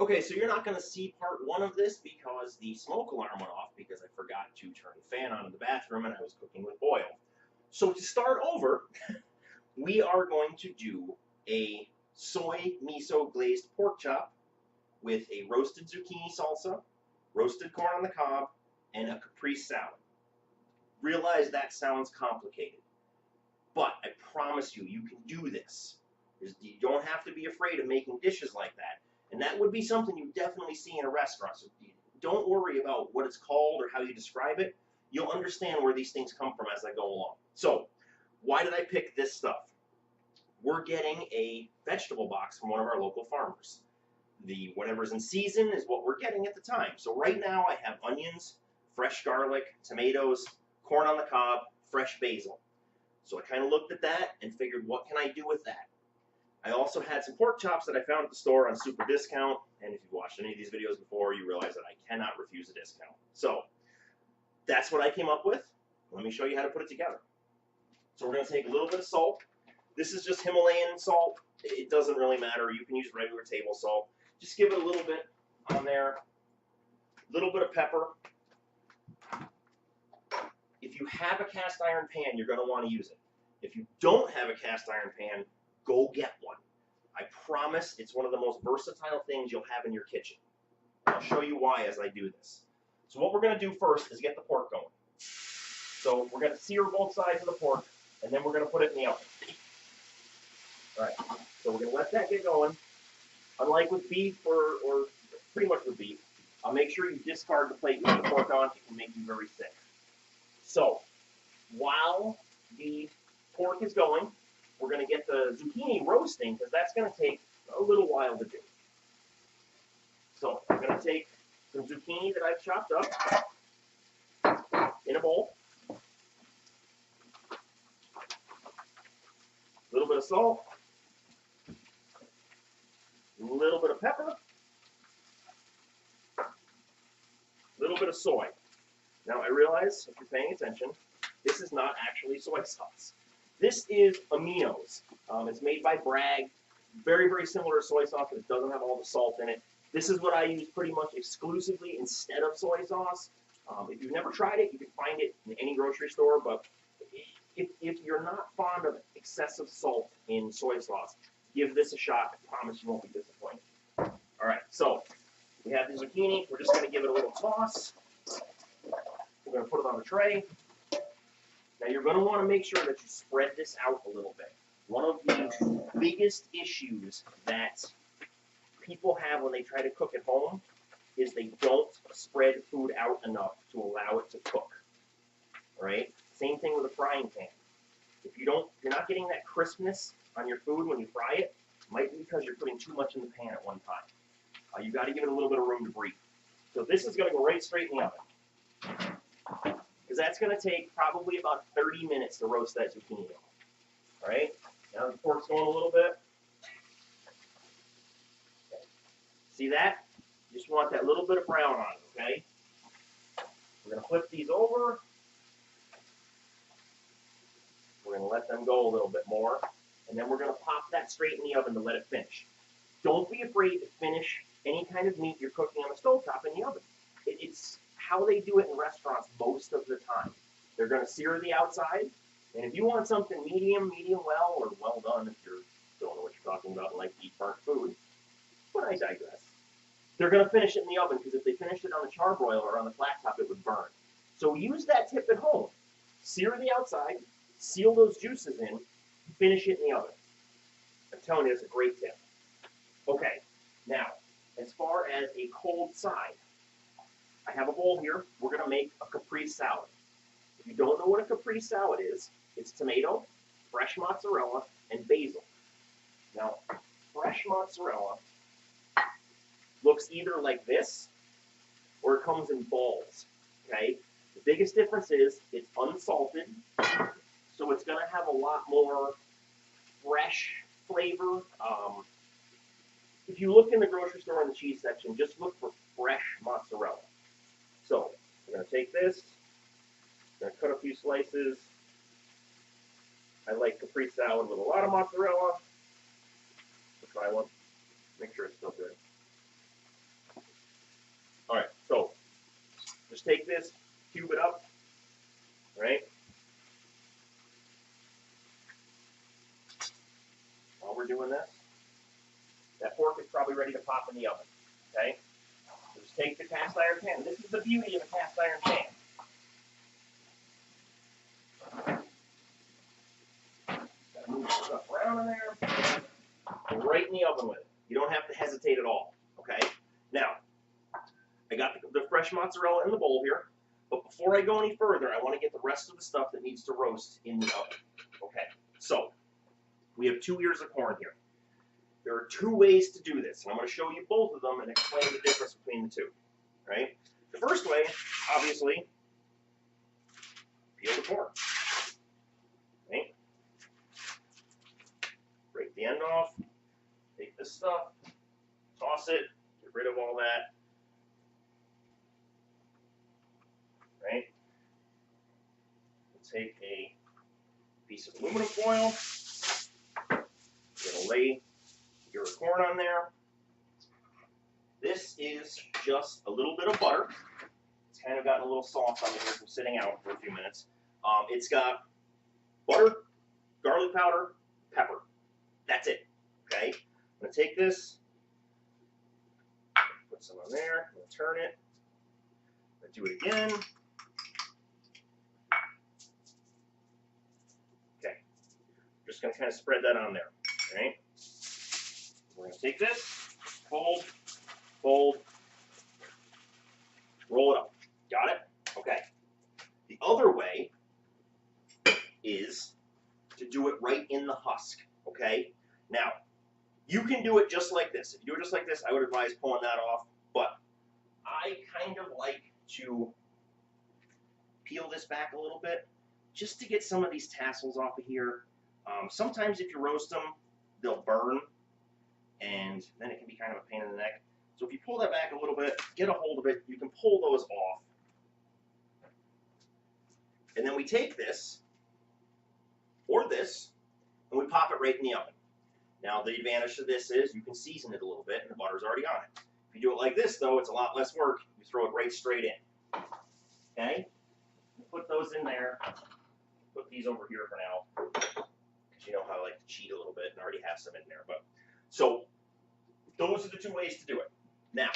Okay, so you're not going to see part one of this because the smoke alarm went off because I forgot to turn the fan on in the bathroom and I was cooking with oil. So to start over, we are going to do a soy miso glazed pork chop with a roasted zucchini salsa, roasted corn on the cob, and a caprese salad. Realize that sounds complicated, but I promise you, you can do this. You don't have to be afraid of making dishes like that. And that would be something you definitely see in a restaurant. So don't worry about what it's called or how you describe it. You'll understand where these things come from as I go along. So, why did I pick this stuff? We're getting a vegetable box from one of our local farmers. The whatever's in season is what we're getting at the time. So right now I have onions, fresh garlic, tomatoes, corn on the cob, fresh basil. So I kind of looked at that and figured, what can I do with that? I also had some pork chops that I found at the store on super discount, and if you've watched any of these videos before, you realize that I cannot refuse a discount. So that's what I came up with. Let me show you how to put it together. So we're going to take a little bit of salt. This is just Himalayan salt. It doesn't really matter. You can use regular table salt. Just give it a little bit on there. A little bit of pepper. If you have a cast iron pan, you're going to want to use it. If you don't have a cast iron pan, go get one. I promise it's one of the most versatile things you'll have in your kitchen. I'll show you why as I do this. So what we're going to do first is get the pork going. So we're going to sear both sides of the pork, and then we're going to put it in the oven. All right, so we're going to let that get going. Unlike with beef or pretty much with beef, I'll make sure you discard the plate with the pork on. It can make you very sick. So while the pork is going, we're going to get the zucchini roasting because that's going to take a little while to do. So I'm going to take some zucchini that I've chopped up in a bowl. A little bit of salt. A little bit of pepper. A little bit of soy. Now I realize, if you're paying attention, this is not actually soy sauce. This is Miso's. It's made by Bragg. Very, very similar to soy sauce, but it doesn't have all the salt in it. This is what I use pretty much exclusively instead of soy sauce. If you've never tried it, you can find it in any grocery store, but if you're not fond of excessive salt in soy sauce, give this a shot. I promise you won't be disappointed. All right, so we have the zucchini. We're just going to give it a little toss. We're going to put it on the tray. Now you're going to want to make sure that you spread this out a little bit. One of the biggest issues that people have when they try to cook at home is they don't spread food out enough to allow it to cook. All right? Same thing with a frying pan. If you're not getting that crispness on your food when you fry it, it might be because you're putting too much in the pan at one time. You've got to give it a little bit of room to breathe. So this is going to go right straight in the oven. Because that's going to take probably about 30 minutes to roast that zucchini. All right? Now the pork's going a little bit. Okay. See that? You just want that little bit of brown on it, okay? We're going to flip these over. We're going to let them go a little bit more. And then we're going to pop that straight in the oven to let it finish. Don't be afraid to finish any kind of meat you're cooking on the stovetop in the oven. It's how they do it in restaurants most of the time. They're going to sear the outside, and if you want something medium well, or well done if you don't know what you're talking about and like to eat burnt food, but I digress. They're going to finish it in the oven because if they finished it on the charbroiler or on the flat top, it would burn. So use that tip at home. Sear the outside, seal those juices in, finish it in the oven. I'm telling you, it's a great tip. Okay, now, as far as a cold side, I have a bowl here. We're going to make a caprese salad. If you don't know what a caprese salad is, it's tomato, fresh mozzarella, and basil. Now, fresh mozzarella looks either like this or it comes in balls. Okay? The biggest difference is it's unsalted, so it's going to have a lot more fresh flavor. If you look in the grocery store in the cheese section, just look for fresh mozzarella. So we're going to take this, we're going to cut a few slices. I like caprese salad with a lot of mozzarella. We'll try one, make sure it's still good. take this, cube it up, right? While we're doing this, that pork is probably ready to pop in the oven, okay? So just take the cast iron pan. This is the beauty of a cast iron pan. Gotta move stuff around in there. Right in the oven with it. You don't have to hesitate at all, okay? Now, I got the fresh mozzarella in the bowl here, but before I go any further, I want to get the rest of the stuff that needs to roast in the oven, okay? So, we have 2 ears of corn here. There are 2 ways to do this, and I'm going to show you both of them and explain the difference between the 2, right? The first way, obviously, peel the corn, right? Break the end off, take this stuff, toss it, get rid of all that, right? We'll take a piece of aluminum foil, we're going to lay your corn on there. This is just a little bit of butter. It's kind of gotten a little soft on here from sitting out for a few minutes. It's got butter, garlic powder, pepper. That's it, okay? I'm going to take this, put some on there, I'm going to turn it, I'm going to do it again. Okay, just going to kind of spread that on there, right? We're going to take this, fold, fold, roll it up. Got it? Okay. The other way is to do it right in the husk, okay? Now, you can do it just like this. If you do it just like this, I would advise pulling that off, but I kind of like to peel this back a little bit just to get some of these tassels off of here. Sometimes if you roast them, they'll burn, and then it can be kind of a pain in the neck. So if you pull that back a little bit, get a hold of it, you can pull those off. And then we take this, or this, and we pop it right in the oven. Now the advantage to this is you can season it a little bit and the butter's already on it. If you do it like this though, it's a lot less work. You throw it right straight in. Okay? Put those in there. Put these over here for now. Because you know how I like to cheat a little bit and already have some in there. But so those are the 2 ways to do it. Now,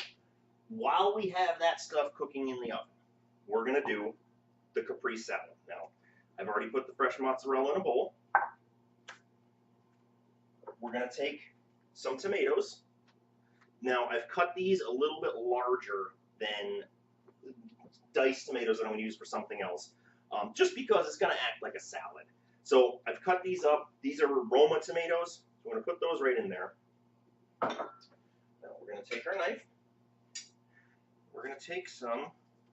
while we have that stuff cooking in the oven, we're going to do the caprese salad. Now, I've already put the fresh mozzarella in a bowl. We're going to take some tomatoes. Now, I've cut these a little bit larger than diced tomatoes that I'm going to use for something else, just because it's going to act like a salad. So I've cut these up. These are Roma tomatoes. So I'm going to put those right in there. Now we're going to take our knife. We're going to take some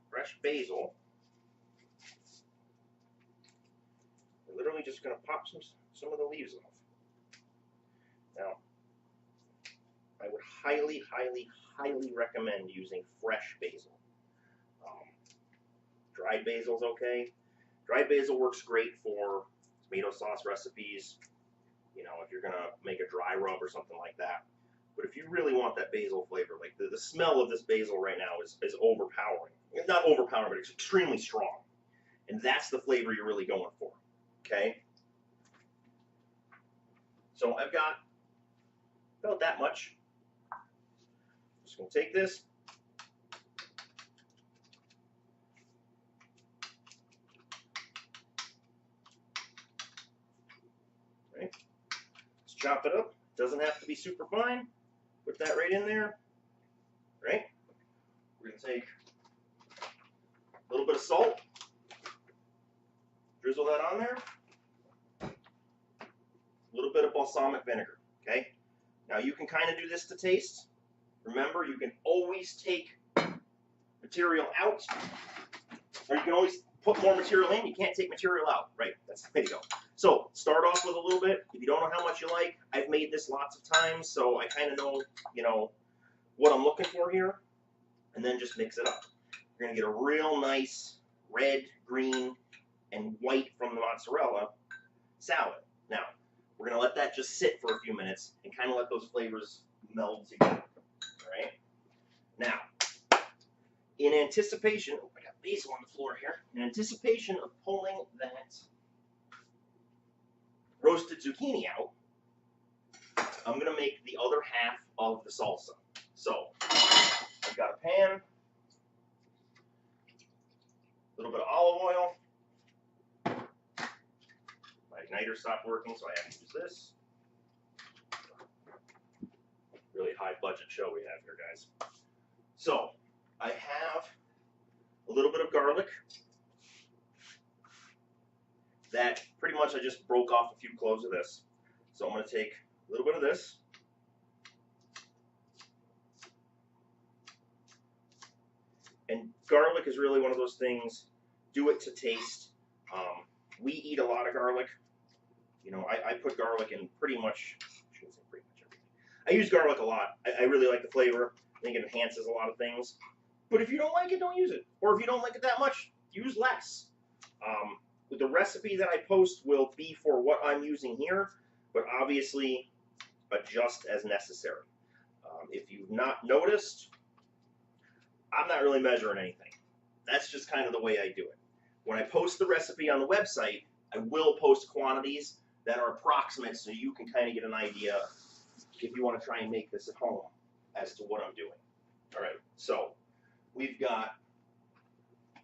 fresh basil. We're literally just going to pop some of the leaves off. Now, I would highly, highly, highly recommend using fresh basil. Dried basil's okay. Dried basil works great for tomato sauce recipes, you know, if you're going to make a dry rub or something like that. But if you really want that basil flavor, like the smell of this basil right now is overpowering. It's not overpowering, but it's extremely strong. And that's the flavor you're really going for, okay? So I've got about that much. Just going to take this. Right. Let's chop it up. Doesn't have to be super fine. Put that right in there. Right. We're going to take a little bit of salt. Drizzle that on there. A little bit of balsamic vinegar. Okay. Now you can kind of do this to taste. Remember, you can always take material out, or you can always put more material in. You can't take material out. Right. That's the way to go. So start off with a little bit. If you don't know how much you like, I've made this lots of times, so I kind of know, you know, what I'm looking for here. And then just mix it up. You're going to get a real nice red, green, and white from the mozzarella salad. Now, we're going to let that just sit for a few minutes and kind of let those flavors meld together. All right? Now, in anticipation, oh, I got basil on the floor here in anticipation of pulling that roasted zucchini out. I'm going to make the other half of the salsa. So I've got a pan, a little bit of olive oil. My igniter stopped working, so I have to use this. Really high budget show we have here, guys. So I have a little bit of garlic that pretty much I just broke off a few cloves of this. So I'm going to take a little bit of this. And garlic is really one of those things, do it to taste. We eat a lot of garlic. You know, I put garlic in pretty much, I shouldn't say pretty much everything. I use garlic a lot. I really like the flavor. I think it enhances a lot of things. But if you don't like it, don't use it. Or if you don't like it that much, use less. The recipe that I post will be for what I'm using here, but obviously adjust as necessary. If you've not noticed, I'm not really measuring anything. That's just kind of the way I do it. When I post the recipe on the website, I will post quantities that are approximate so you can kind of get an idea if you want to try and make this at home as to what I'm doing. All right, so we've got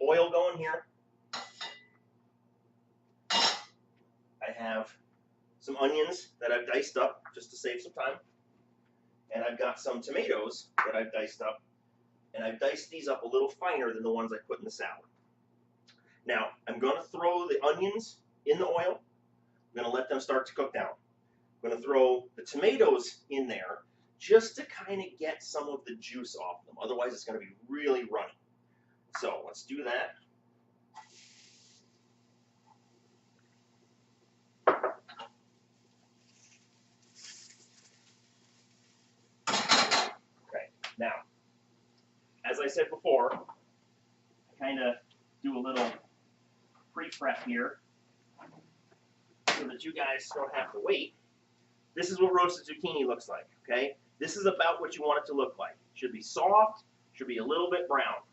oil going here. I have some onions that I've diced up just to save some time. And I've got some tomatoes that I've diced up. And I've diced these up a little finer than the ones I put in the salad. Now, I'm going to throw the onions in the oil. I'm going to let them start to cook down. I'm going to throw the tomatoes in there just to kind of get some of the juice off them. Otherwise, it's going to be really runny. So let's do that. Okay, now, as I said before, I kind of do a little pre-prep here so that you guys don't have to wait. This is what roasted zucchini looks like, okay? This is about what you want it to look like. It should be soft, should be a little bit brown.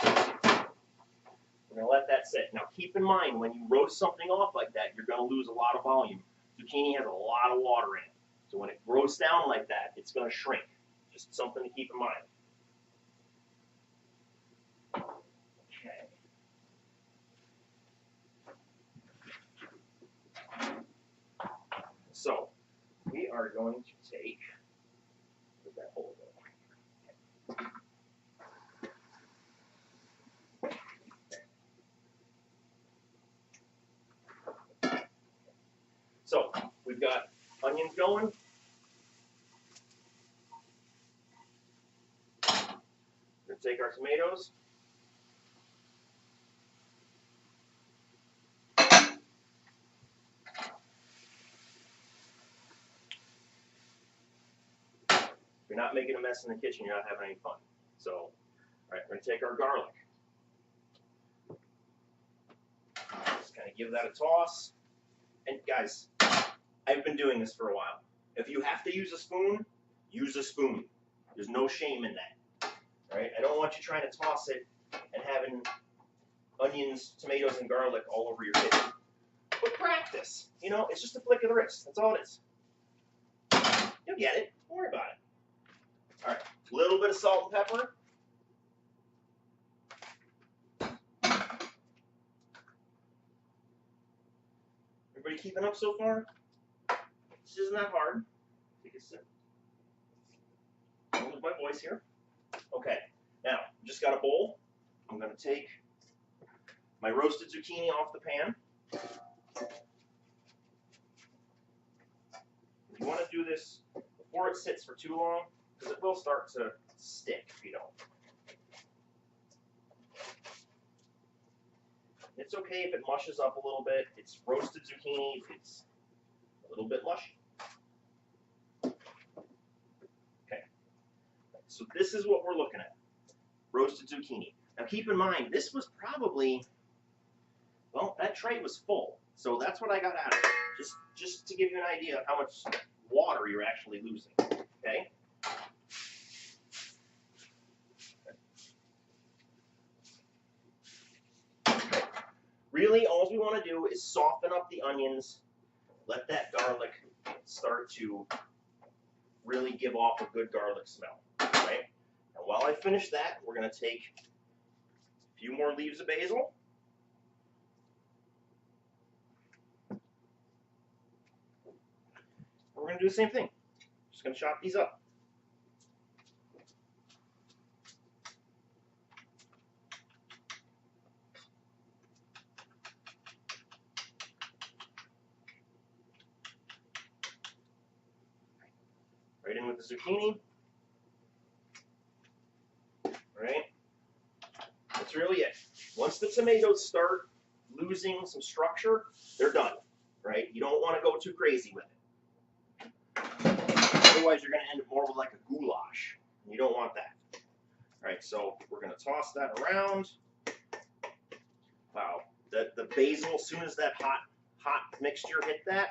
We're going to let that sit. Now keep in mind, when you roast something off like that, you're going to lose a lot of volume. Zucchini has a lot of water in it. So when it roasts down like that, it's going to shrink. Just something to keep in mind. Okay. So we are going to take, where's that hole go? So we've got onions going. We're going to take our tomatoes. If you're not making a mess in the kitchen, you're not having any fun. So, all right, we're going to take our garlic. Just kind of give that a toss. And guys, I've been doing this for a while. If you have to use a spoon, use a spoon. There's no shame in that. All right? I don't want you trying to toss it and having onions, tomatoes, and garlic all over your kitchen. But practice. You know, it's just a flick of the wrist. That's all it is. You'll get it. Don't worry about it. All right, a little bit of salt and pepper. Everybody keeping up so far? This isn't that hard. Take a sip. Don't lose my voice here. Okay, now, just got a bowl. I'm going to take my roasted zucchini off the pan. You want to do this before it sits for too long, because it will start to stick if you don't. It's okay if it mushes up a little bit. It's roasted zucchini. It's a little bit mushy. Okay. So this is what we're looking at. Roasted zucchini. Now keep in mind, this was probably, well, that tray was full. So that's what I got out of it. Just to give you an idea of how much water you're actually losing. Okay? Really, all we want to do is soften up the onions, let that garlic start to really give off a good garlic smell, right? And while I finish that, we're going to take a few more leaves of basil. We're going to do the same thing. Just going to chop these up. Right in with the zucchini. Right? That's really it. Once the tomatoes start losing some structure, they're done. Right? You don't want to go too crazy with it. Otherwise, you're going to end up more with like a goulash. You don't want that. All right, so we're going to toss that around. Wow, the basil, as soon as that hot mixture hit that,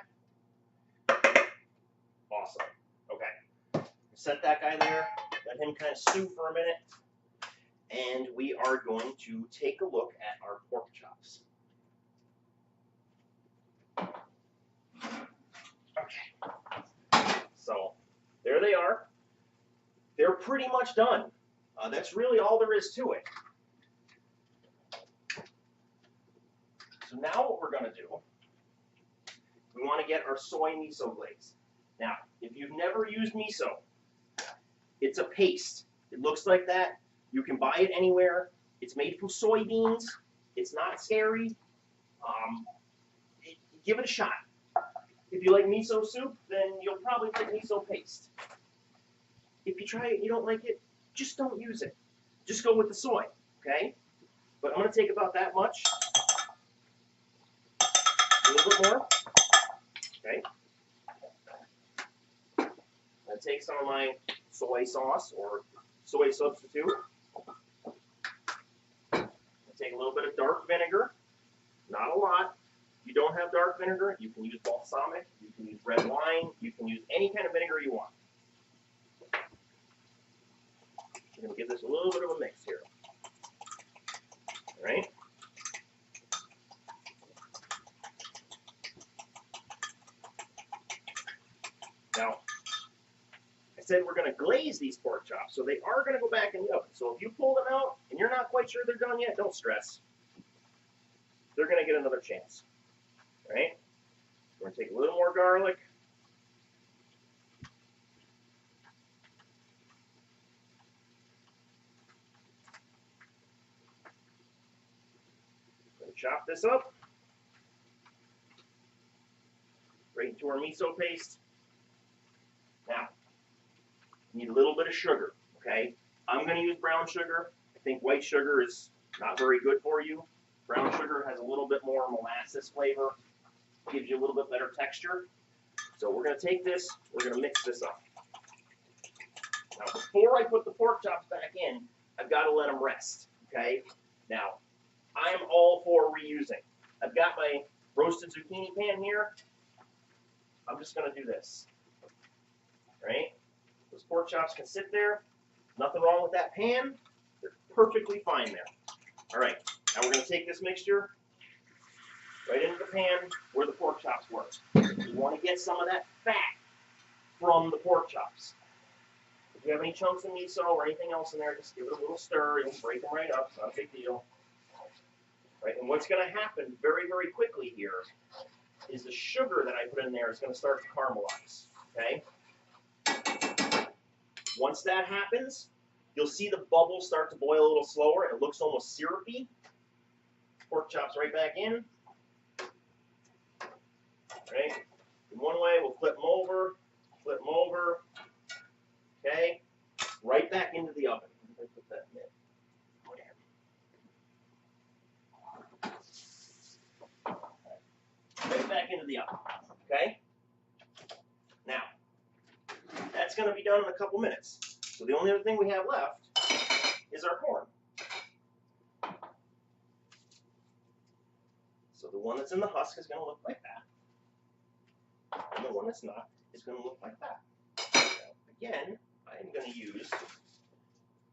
awesome. Okay, set that guy there. Let him kind of stew for a minute, and we are going to take a look at our pork chops. Okay, so there they are. They're pretty much done. That's really all there is to it. So now what we're going to do, we want to get our soy miso glaze. Now, if you've never used miso, it's a paste. It looks like that. You can buy it anywhere. It's made from soybeans. It's not scary. Give it a shot. If you like miso soup, then you'll probably like miso paste. If you try it and you don't like it, just don't use it. Just go with the soy, okay? But I'm going to take about that much. A little bit more. Okay. I'm going to take some of my soy sauce or soy substitute. Take a little bit of dark vinegar. Not a lot. If you don't have dark vinegar, you can use balsamic, you can use red wine, you can use any kind of vinegar you want. I'm going to give this a little bit of a mix here. All right. Now, I said we're going to glaze these pork chops, so they are going to go back in the oven. So if you pull them out and you're not quite sure they're done yet, don't stress. They're going to get another chance. All right? We're going to take a little more garlic. Chop this up right into our miso paste. Now, you need a little bit of sugar, okay? I'm going to use brown sugar. I think white sugar is not very good for you. Brown sugar has a little bit more molasses flavor, gives you a little bit better texture. So we're going to take this, we're going to mix this up. Now, before I put the pork chops back in, I've got to let them rest, okay? Now, I'm all for reusing. I've got my roasted zucchini pan here. I'm just going to do this. Right? Those pork chops can sit there. Nothing wrong with that pan. They're perfectly fine there. All right. Now we're going to take this mixture right into the pan where the pork chops were. You want to get some of that fat from the pork chops. If you have any chunks of miso or anything else in there, just give it a little stir. It'll break them right up. It's not a big deal. Right, and what's going to happen very, very quickly here is the sugar that I put in there is going to start to caramelize, okay? Once that happens, you'll see the bubbles start to boil a little slower, and it looks almost syrupy. Pork chops right back in. Right? In one way, we'll flip them over, okay? Right back into the oven. Put that in there. Right back into the oven, okay? Now, that's going to be done in a couple minutes. So the only other thing we have left is our corn. So the one that's in the husk is going to look like that. And the one that's not is going to look like that. Now, again, I'm going to use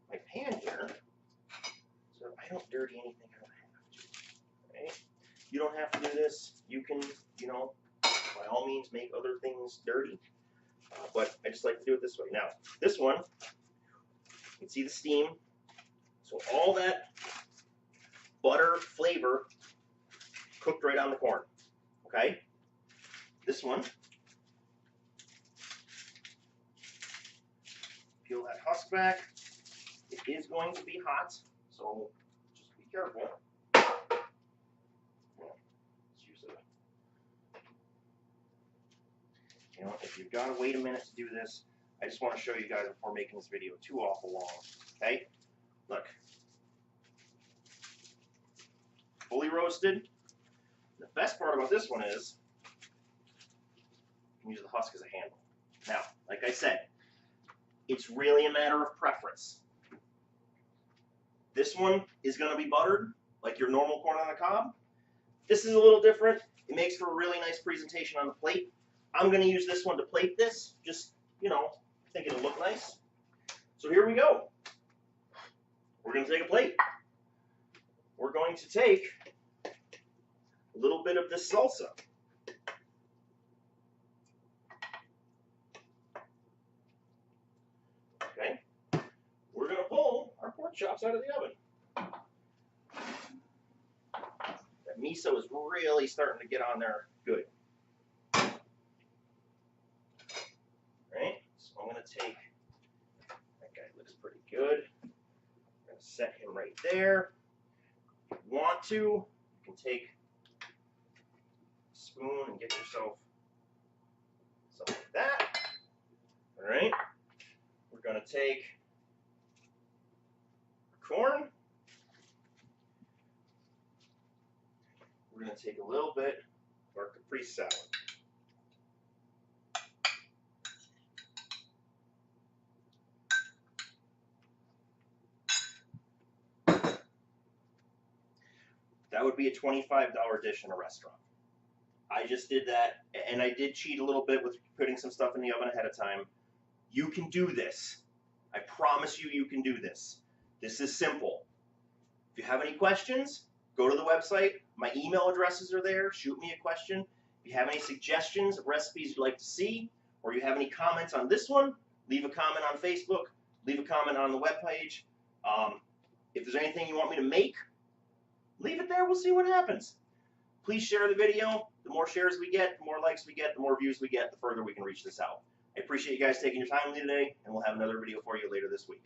my pan here so I don't dirty anything I don't have to. Right? You don't have to do this. You can, by all means, make other things dirty. But I just like to do it this way. Now, this one, you can see the steam. So all that butter flavor cooked right on the corn. Okay? This one, peel that husk back. It is going to be hot, so just be careful. If you've got to wait a minute to do this, I just want to show you guys before making this video too awful long. Okay? Look. Fully roasted. The best part about this one is you can use the husk as a handle. Now, like I said, it's really a matter of preference. This one is going to be buttered, like your normal corn on the cob. This is a little different. It makes for a really nice presentation on the plate. I'm going to use this one to plate this. Just, think it'll look nice. So here we go. We're going to take a plate. We're going to take a little bit of this salsa. Okay. We're going to pull our pork chops out of the oven. That miso is really starting to get on there good. I'm going to take, that guy looks pretty good. I'm going to set him right there. If you want to, you can take a spoon and get yourself something like that. All right. We're going to take corn. We're going to take a little bit of our caprese salad. That would be a $25 dish in a restaurant. I just did that, and I did cheat a little bit with putting some stuff in the oven ahead of time. You can do this. I promise you, you can do this. This is simple. If you have any questions, go to the website. My email addresses are there. Shoot me a question. If you have any suggestions of recipes you'd like to see, or you have any comments on this one, leave a comment on Facebook. Leave a comment on the webpage. If there's anything you want me to make, leave it there. We'll see what happens. Please share the video. The more shares we get, the more likes we get, the more views we get, the further we can reach this out. I appreciate you guys taking your time with me today, and we'll have another video for you later this week.